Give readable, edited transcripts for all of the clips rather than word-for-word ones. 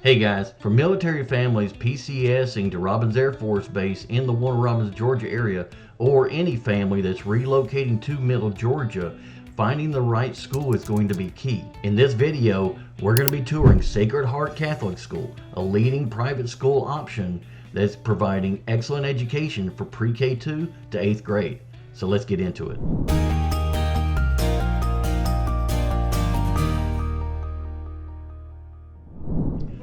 Hey guys, for military families PCSing to Robins Air Force Base in the Warner Robins, Georgia area, or any family that's relocating to Middle Georgia, finding the right school is going to be key. In this video, we're going to be touring Sacred Heart Catholic School, a leading private school option that's providing excellent education for pre-K2 to 8th grade. So let's get into it.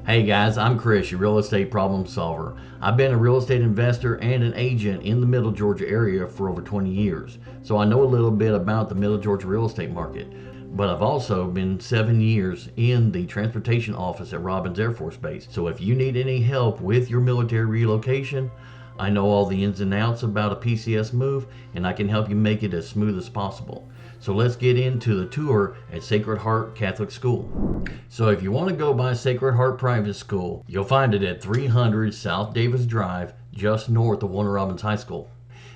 Hey guys, I'm Chris, your real estate problem solver. I've been a real estate investor and an agent in the Middle Georgia area for over 20 years, so I know a little bit about the Middle Georgia real estate market. But I've also been 7 years in the transportation office at Robins Air Force Base. So if you need any help with your military relocation, I know all the ins and outs about a PCS move, and I can help you make it as smooth as possible. So let's get into the tour at Sacred Heart Catholic School. So if you want to go by Sacred Heart Private School, you'll find it at 300 South Davis Drive, just north of Warner Robins High School.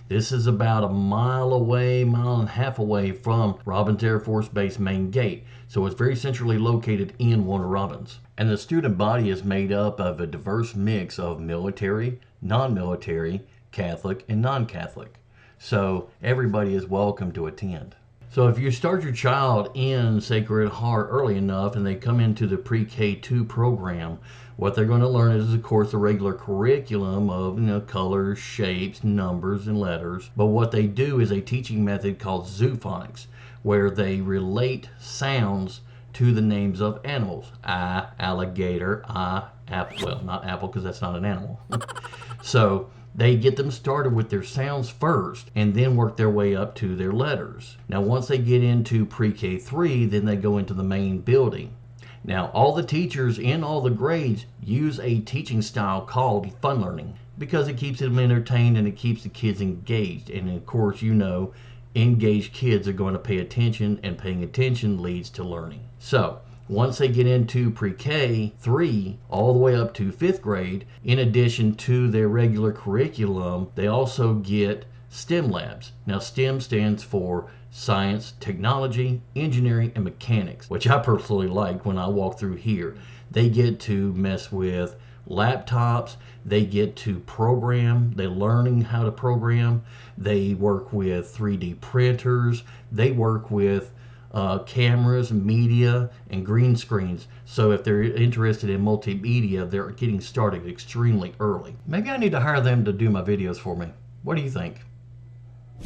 This is about a mile and a half away from Robins Air Force Base main gate. So it's very centrally located in Warner Robins. And the student body is made up of a diverse mix of military, non-military, Catholic, and non-Catholic. So everybody is welcome to attend. So if you start your child in Sacred Heart early enough and they come into the pre-K2 program, what they're going to learn is, of course, the regular curriculum of colors, shapes, numbers, and letters. But what they do is a teaching method called zoophonics, where they relate sounds to the names of animals. I, alligator, I, apple. Well, not apple because that's not an animal. So they get them started with their sounds first and then work their way up to their letters. Now once they get into pre-K3, then they go into the main building. Now all the teachers in all the grades use a teaching style called fun learning because it keeps them entertained and it keeps the kids engaged. And of course, engaged kids are going to pay attention, and paying attention leads to learning. So once they get into pre-K3 all the way up to 5th grade, in addition to their regular curriculum, they also get STEM labs. Now STEM stands for science, technology, engineering, and mechanics, which I personally like when I walk through here. They get to mess with laptops, they get to program, they're learning how to program, they work with 3D printers, they work with cameras, media, and green screens. So if they're interested in multimedia, they're getting started extremely early. Maybe I need to hire them to do my videos for me. What do you think?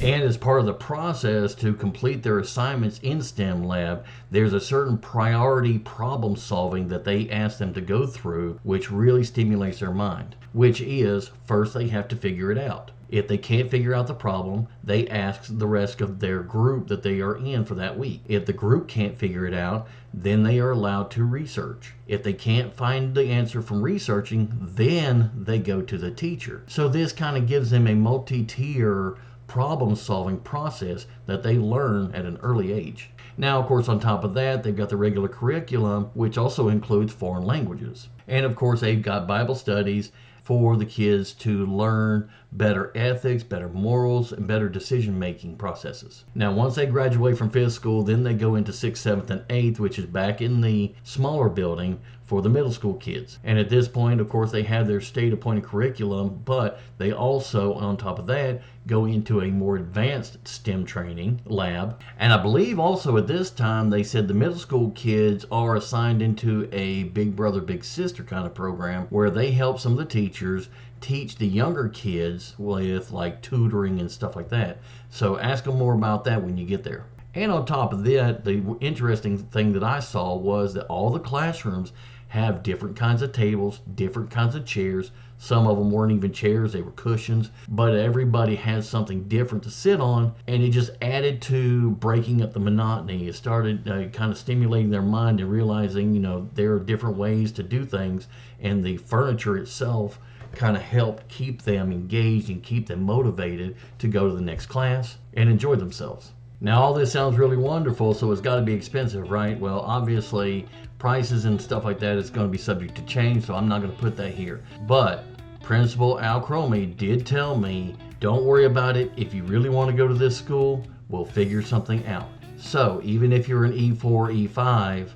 And as part of the process to complete their assignments in STEM lab, there's a certain priority problem solving that they ask them to go through, which really stimulates their mind, which is first they have to figure it out. If they can't figure out the problem, they ask the rest of their group that they are in for that week. If the group can't figure it out, then they are allowed to research. If they can't find the answer from researching, then they go to the teacher. So this kind of gives them a multi-tier problem-solving process that they learn at an early age. Now, of course, on top of that, they've got the regular curriculum, which also includes foreign languages. And of course, they've got Bible studies for the kids to learn better ethics, better morals, and better decision-making processes. Now, once they graduate from 5th school, then they go into 6th, 7th, and 8th, which is back in the smaller building for the middle school kids. And at this point, of course, they have their state-appointed curriculum, but they also, on top of that, go into a more advanced STEM training lab. And I believe also at this time, they said the middle school kids are assigned into a big brother, big sister kind of program where they help some of the teachers teach the younger kids with like tutoring and stuff like that. So ask them more about that when you get there. And on top of that, the interesting thing that I saw was that all the classrooms have different kinds of tables, different kinds of chairs. Some of them weren't even chairs, they were cushions, but everybody has something different to sit on, and it just added to breaking up the monotony. It started kind of stimulating their mind and realizing, there are different ways to do things, and the furniture itself kind of helped keep them engaged and keep them motivated to go to the next class and enjoy themselves. Now all this sounds really wonderful, so it's got to be expensive, right? Well, obviously prices and stuff like that is going to be subject to change, so I'm not going to put that here. But Principal Al Cromie did tell me, don't worry about it. If you really want to go to this school, we'll figure something out. So even if you're an E4, E5,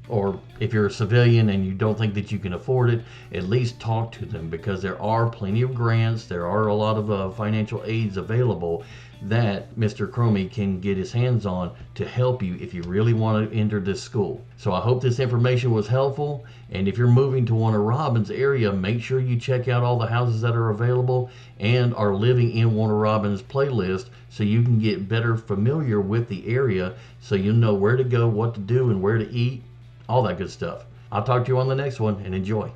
or if you're a civilian and you don't think that you can afford it, at least talk to them, because there are plenty of grants, there are a lot of financial aids available that Mr. Cromie can get his hands on to help you if you really want to enter this school. So I hope this information was helpful, and if you're moving to one of Robins' area, make sure you check out all the houses that are available and are living in one of Robins' playlist, so you can get better familiar with the area, so you know where to go, what to do, and where to eat, all that good stuff. I'll talk to you on the next one, and enjoy.